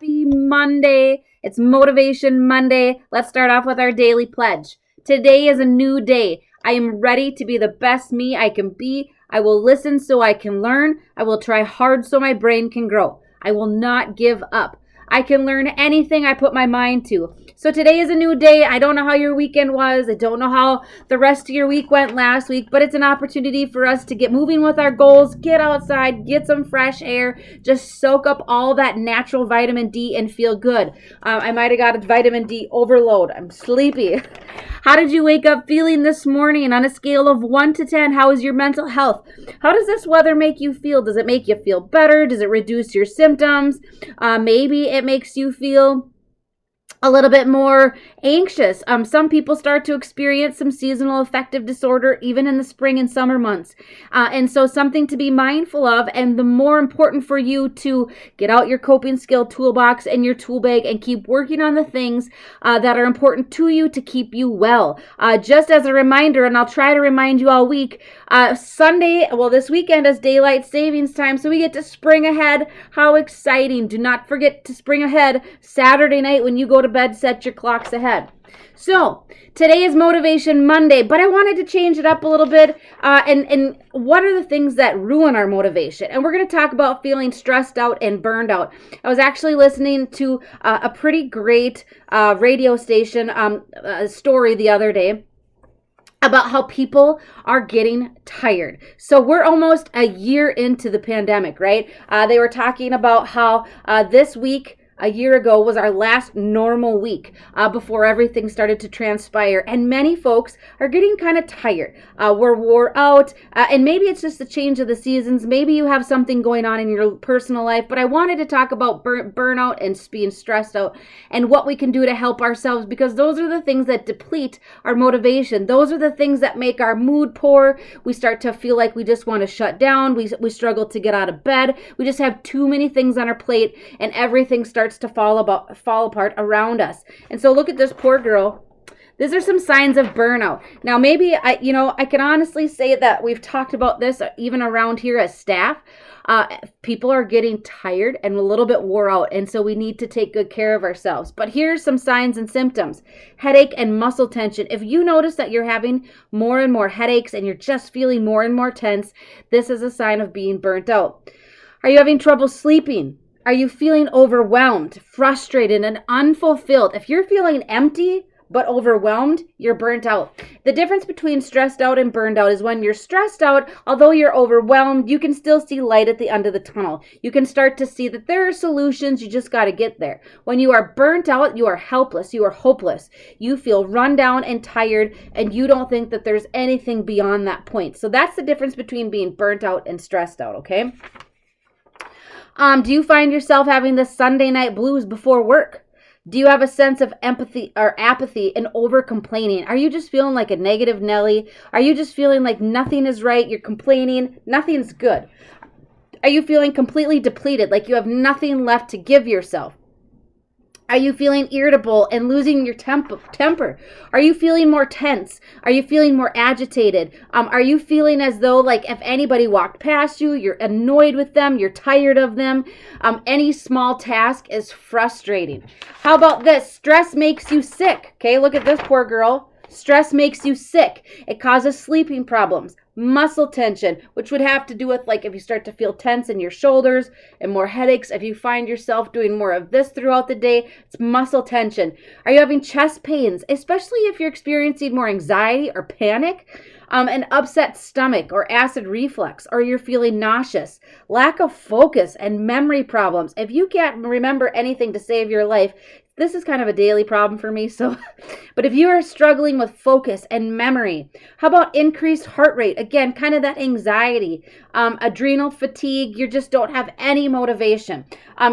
Happy Monday. It's Motivation Monday. Let's start off with our daily pledge. Today is a new day. I am ready to be the best me I can be. I will listen so I can learn. I will try hard so my brain can grow. I will not give up. I can learn anything I put my mind to. So today is a new day. I don't know how your weekend was. I don't know how the rest of your week went last week, but it's an opportunity for us to get moving with our goals, get outside, get some fresh air, just soak up all that natural vitamin D and feel good. I might have got a vitamin D overload. I'm sleepy. How did you wake up feeling this morning? On a scale of 1 to 10, how is your mental health? How does this weather make you feel? Does it make you feel better? Does it reduce your symptoms? Maybe it makes you feel a little bit more anxious. Some people start to experience some seasonal affective disorder even in the spring and summer months. And so something to be mindful of, and the more important for you to get out your coping skill toolbox and your tool bag and keep working on the things that are important to you to keep you well. Just as a reminder, and I'll try to remind you all week, this weekend is daylight savings time, so we get to spring ahead. How exciting. Do not forget to spring ahead Saturday night when you go to bed, set your clocks ahead. So today is Motivation Monday, but I wanted to change it up a little bit. And what are the things that ruin our motivation? And we're going to talk about feeling stressed out and burned out. I was actually listening to a pretty great radio station story the other day about how people are getting tired. So we're almost a year into the pandemic, right? They were talking about how this week, a year ago, was our last normal week before everything started to transpire. And many folks are getting kind of tired. We're wore out. And maybe it's just the change of the seasons. Maybe you have something going on in your personal life. But I wanted to talk about burnout and being stressed out and what we can do to help ourselves, because those are the things that deplete our motivation. Those are the things that make our mood poor. We start to feel like we just want to shut down. We struggle to get out of bed. We just have too many things on our plate, and everything starts to fall apart around us. And so look at this poor girl. These are some signs of burnout. Now, maybe I can honestly say that we've talked about this even around here as staff. People are getting tired and a little bit wore out, and so we need to take good care of ourselves. But here's some signs and symptoms. Headache and muscle tension. If you notice that you're having more and more headaches and you're just feeling more and more tense, this is a sign of being burnt out. Are you having trouble sleeping? Are you feeling overwhelmed, frustrated, and unfulfilled? If you're feeling empty but overwhelmed, you're burnt out. The difference between stressed out and burned out is when you're stressed out, although you're overwhelmed, you can still see light at the end of the tunnel. You can start to see that there are solutions, you just got to get there. When you are burnt out, you are helpless, you are hopeless. You feel run down and tired, and you don't think that there's anything beyond that point. So that's the difference between being burnt out and stressed out, okay? Do you find yourself having the Sunday night blues before work? Do you have a sense of empathy or apathy and over complaining? Are you just feeling like a negative Nelly? Are you just feeling like nothing is right? You're complaining. Nothing's good. Are you feeling completely depleted, like you have nothing left to give yourself? Are you feeling irritable and losing your temper? Are you feeling more tense? Are you feeling more agitated? Are you feeling as though, like, if anybody walked past you, you're annoyed with them, you're tired of them? Any small task is frustrating. How about this? Stress makes you sick. Okay, look at this poor girl. Stress makes you sick. It causes sleeping problems, muscle tension, which would have to do with, like, if you start to feel tense in your shoulders, and more headaches. If you find yourself doing more of this throughout the day, it's muscle tension. Are you having chest pains, especially if you're experiencing more anxiety or panic? An upset stomach or acid reflux, or you're feeling nauseous, lack of focus and memory problems. If you can't remember anything to save your life, this is kind of a daily problem for me. But if you are struggling with focus and memory, how about increased heart rate? Again, kind of that anxiety, adrenal fatigue. You just don't have any motivation.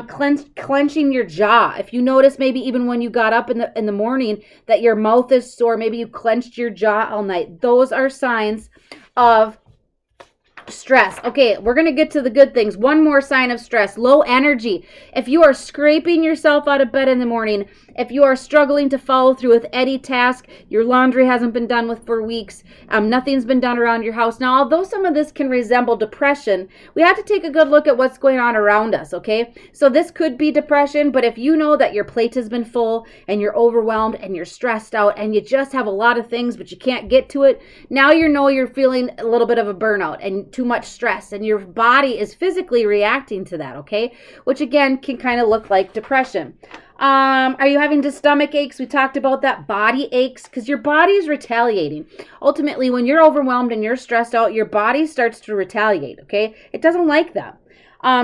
Clenching your jaw. If you notice, maybe even when you got up in the morning, that your mouth is sore, maybe you clenched your jaw all night. Those are signs of Stress. Okay, we're going to get to the good things. One more sign of stress, low energy. If you are scraping yourself out of bed in the morning, if you are struggling to follow through with any task, your laundry hasn't been done with for weeks, nothing's been done around your house. Now, although some of this can resemble depression, we have to take a good look at what's going on around us, okay? So this could be depression, but if you know that your plate has been full and you're overwhelmed and you're stressed out and you just have a lot of things but you can't get to it, now you know you're feeling a little bit of a burnout and too much stress, and your body is physically reacting to that, okay? Which again can kind of look like depression. Are you having stomach aches? We talked about that. Body aches, because your body is retaliating. Ultimately, when you're overwhelmed and you're stressed out, your body starts to retaliate, okay? It doesn't like that.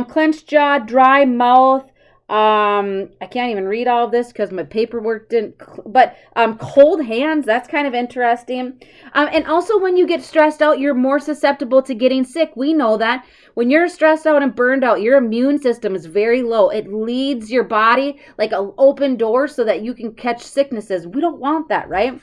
Clenched jaw, dry mouth. I can't even read all of this because my paperwork didn't, but cold hands, that's kind of interesting. And also when you get stressed out, you're more susceptible to getting sick. We know that. When you're stressed out and burned out, your immune system is very low. It leads your body like an open door so that you can catch sicknesses. We don't want that, right?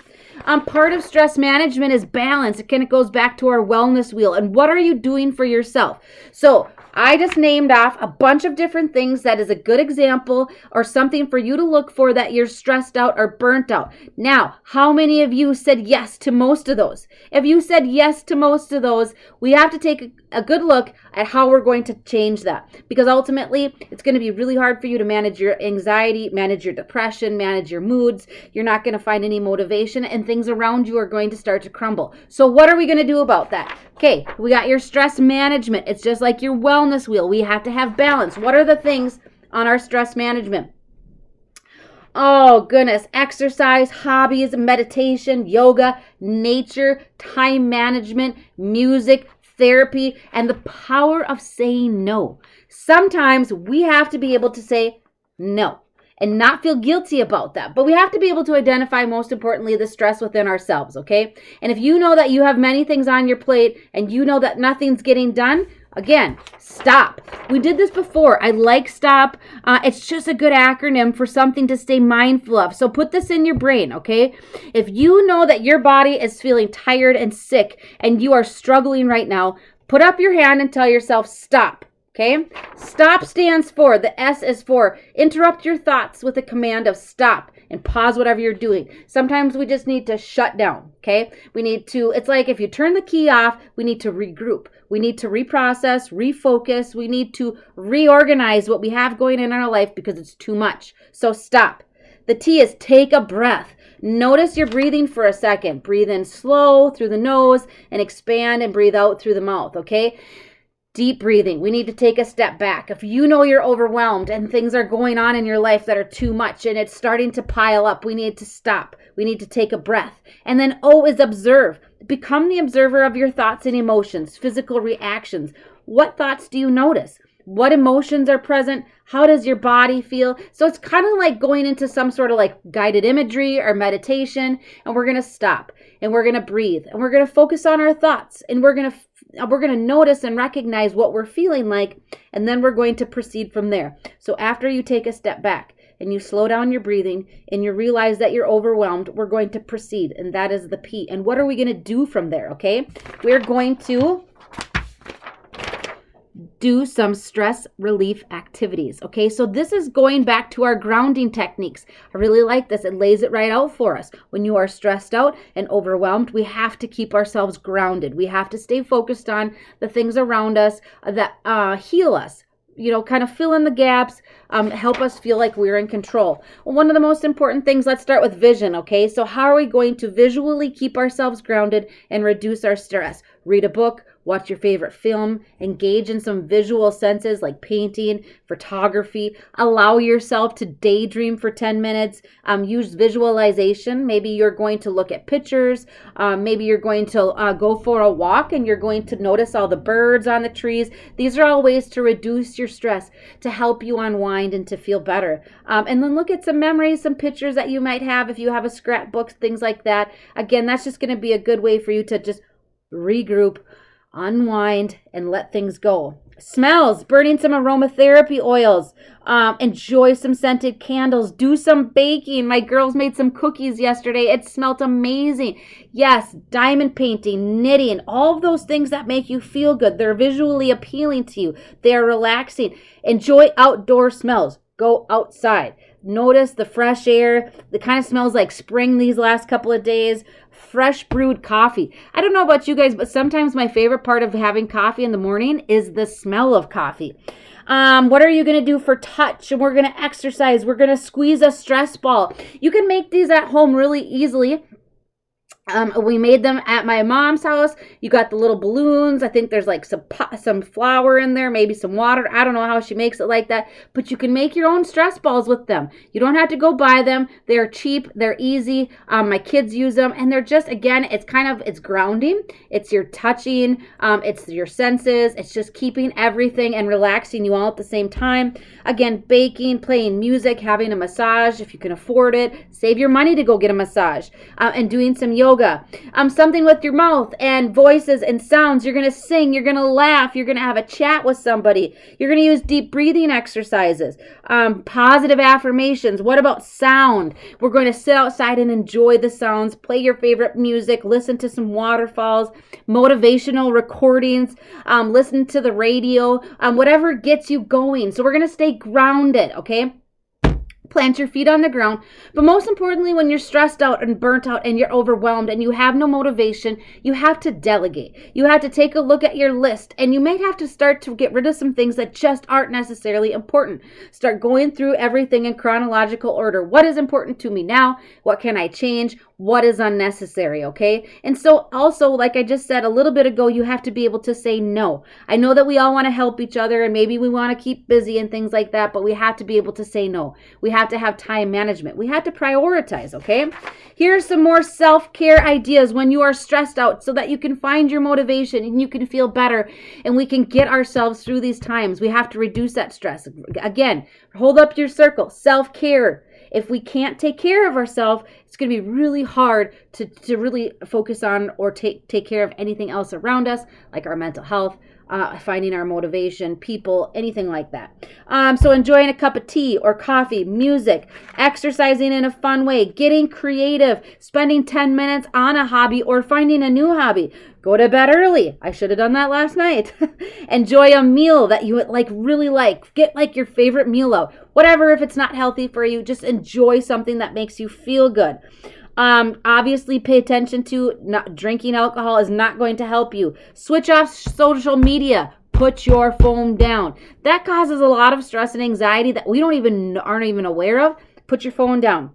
Part of stress management is balance. It kind of goes back to our wellness wheel. And what are you doing for yourself? So I just named off a bunch of different things that is a good example or something for you to look for that you're stressed out or burnt out. Now, how many of you said yes to most of those? If you said yes to most of those, we have to take a good look at how we're going to change that, because ultimately it's going to be really hard for you to manage your anxiety, manage your depression, manage your moods. You're not going to find any motivation, and things around you are going to start to crumble. So what are we going to do about that? Okay, we got your stress management. It's just like your wellness wheel. We have to have balance. What are the things on our stress management? Oh, goodness. Exercise, hobbies, meditation, yoga, nature, time management, music, therapy, and the power of saying no. Sometimes we have to be able to say no and not feel guilty about that. But we have to be able to identify, most importantly, the stress within ourselves, okay? And if you know that you have many things on your plate and you know that nothing's getting done, again, stop. We did this before. I like stop. It's just a good acronym for something to stay mindful of. So put this in your brain, okay? If you know that your body is feeling tired and sick and you are struggling right now, put up your hand and tell yourself stop. Okay? Stop stands for, the S is for, interrupt your thoughts with a command of stop and pause whatever you're doing. Sometimes we just need to shut down, okay? We need to, it's like if you turn the key off, we need to regroup. We need to reprocess, refocus. We need to reorganize what we have going in our life because it's too much. So stop. The T is take a breath. Notice your breathing for a second. Breathe in slow through the nose and expand and breathe out through the mouth, okay? Deep breathing. We need to take a step back. If you know you're overwhelmed and things are going on in your life that are too much and it's starting to pile up, we need to stop. We need to take a breath. And then O is observe. Become the observer of your thoughts and emotions, physical reactions. What thoughts do you notice? What emotions are present? How does your body feel? So it's kind of like going into some sort of like guided imagery or meditation, and we're going to stop and we're going to breathe and we're going to focus on our thoughts, and we're going to notice and recognize what we're feeling like, and then we're going to proceed from there. So after you take a step back and you slow down your breathing and you realize that you're overwhelmed, we're going to proceed, and that is the P. And what are we going to do from there, okay? We're going to do some stress relief activities, okay? So this is going back to our grounding techniques. I really like this. It lays it right out for us. When you are stressed out and overwhelmed, we have to keep ourselves grounded. We have to stay focused on the things around us that heal us. You know, kind of fill in the gaps, help us feel like we're in control. Well, one of the most important things, let's start with vision, okay? So how are we going to visually keep ourselves grounded and reduce our stress? Read a book, watch your favorite film, engage in some visual senses like painting, photography, allow yourself to daydream for 10 minutes, use visualization. Maybe you're going to look at pictures, maybe you're going to go for a walk and you're going to notice all the birds on the trees. These are all ways to reduce your stress, to help you unwind and to feel better. And then look at some memories, some pictures that you might have if you have a scrapbook, things like that. Again, that's just going to be a good way for you to just regroup, unwind, and let things go. Smells, burning some aromatherapy oils, enjoy some scented candles, do some baking. My girls made some cookies yesterday. It smelled amazing. Yes, diamond painting, knitting, all of those things that make you feel good. They're visually appealing to you. They're relaxing. Enjoy outdoor smells. Go outside. Notice the fresh air. It kind of smells like spring these last couple of days. Fresh brewed coffee. I don't know about you guys, but sometimes my favorite part of having coffee in the morning is the smell of coffee. What are you going to do for touch? And we're going to exercise. We're going to squeeze a stress ball. You can make these at home really easily. We made them at my mom's house. You got the little balloons. I think there's like some flour in there, maybe some water. I don't know how she makes it like that, but you can make your own stress balls with them. You don't have to go buy them. They're cheap. They're easy. My kids use them, and they're just, again, it's grounding. It's your touching. It's your senses. It's just keeping everything and relaxing you all at the same time. Again, baking, playing music, having a massage if you can afford it. Save your money to go get a massage, and doing some yoga. Something with your mouth and voices and sounds. You're going to sing. You're going to laugh. You're going to have a chat with somebody. You're going to use deep breathing exercises, positive affirmations. What about sound? We're going to sit outside and enjoy the sounds, play your favorite music, listen to some waterfalls, motivational recordings, listen to the radio, whatever gets you going. So we're going to stay grounded, okay? Plant your feet on the ground. But most importantly, when you're stressed out and burnt out and you're overwhelmed and you have no motivation, you have to delegate. You have to take a look at your list, and you might have to start to get rid of some things that just aren't necessarily important. Start going through everything in chronological order. What is important to me now? What can I change? What is unnecessary, okay? And so also, like I just said a little bit ago, you have to be able to say no. I know that we all want to help each other and maybe we want to keep busy and things like that, but we have to be able to say no. We have to have time management. We have to prioritize, okay? Here's some more self-care ideas when you are stressed out so that you can find your motivation and you can feel better and we can get ourselves through these times. We have to reduce that stress. Again, hold up your circle. Self-care. If we can't take care of ourselves, it's going to be really hard to really focus on or take care of anything else around us, like our mental health, finding our motivation, people, anything like that. So enjoying a cup of tea or coffee, music, exercising in a fun way, getting creative, spending 10 minutes on a hobby or finding a new hobby. Go to bed early. I should have done that last night. Enjoy a meal that you really like. Get like your favorite meal out. Whatever, if it's not healthy for you, just enjoy something that makes you feel good. Obviously pay attention to not drinking alcohol is not going to help you. Switch off social media. Put your phone down. That causes a lot of stress and anxiety that we aren't even aware of. Put your phone down.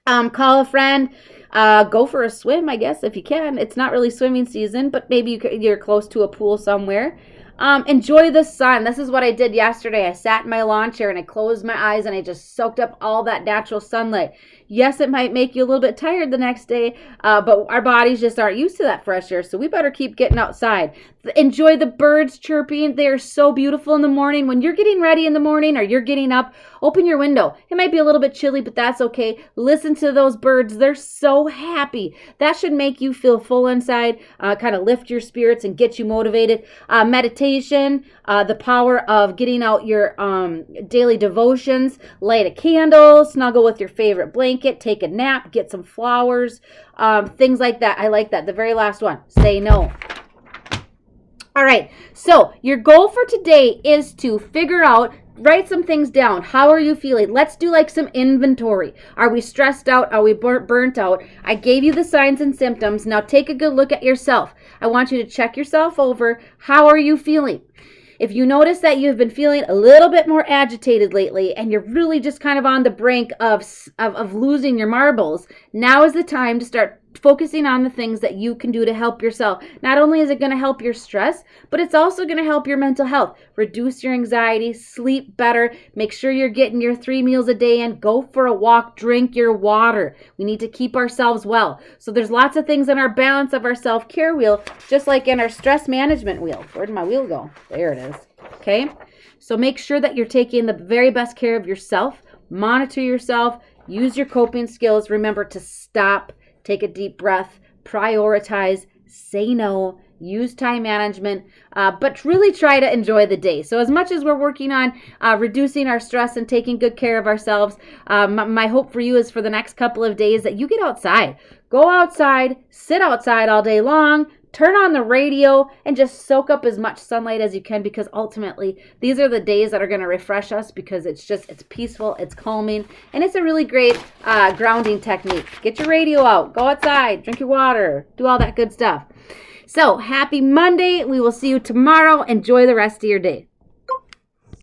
Call a friend. Go for a swim, I guess, if you can. It's not really swimming season, but maybe you're close to a pool somewhere. Enjoy the sun. This is what I did yesterday. I sat in my lawn chair and I closed my eyes and I just soaked up all that natural sunlight. Yes, it might make you a little bit tired the next day, but our bodies just aren't used to that fresh air, so we better keep getting outside. Enjoy the birds chirping. They are so beautiful in the morning. When you're getting ready in the morning or you're getting up, open your window. It might be a little bit chilly, but that's okay. Listen to those birds. They're so happy. That should make you feel full inside, kind of lift your spirits and get you motivated. Meditation, the power of getting out your daily devotions, light a candle, snuggle with your favorite blanket, take a nap, get some flowers, things like that. I like that. The very last one, say no. All right, so your goal for today is to figure out, write some things down. How are you feeling? Let's do like some inventory. Are we stressed out? Are we burnt out? I gave you the signs and symptoms. Now take a good look at yourself. I want you to check yourself over. How are you feeling? If you notice that you've been feeling a little bit more agitated lately and you're really just kind of on the brink of losing your marbles, now is the time to start focusing on the things that you can do to help yourself. Not only is it going to help your stress, but it's also going to help your mental health. Reduce your anxiety, sleep better, make sure you're getting your 3 meals a day in, go for a walk, drink your water. We need to keep ourselves well. So there's lots of things in our balance of our self-care wheel, just like in our stress management wheel. Where did my wheel go? There it is. Okay? So make sure that you're taking the very best care of yourself. Monitor yourself. Use your coping skills. Remember to stop. Take a deep breath, prioritize, say no, use time management, but really try to enjoy the day. So as much as we're working on reducing our stress and taking good care of ourselves, my hope for you is for the next couple of days that you get outside. Go outside, sit outside all day long, turn on the radio, and just soak up as much sunlight as you can, because ultimately these are the days that are going to refresh us, because it's peaceful, it's calming, and it's a really great grounding technique. Get your radio out, go outside, drink your water, do all that good stuff. So happy Monday. We will see you tomorrow. Enjoy the rest of your day.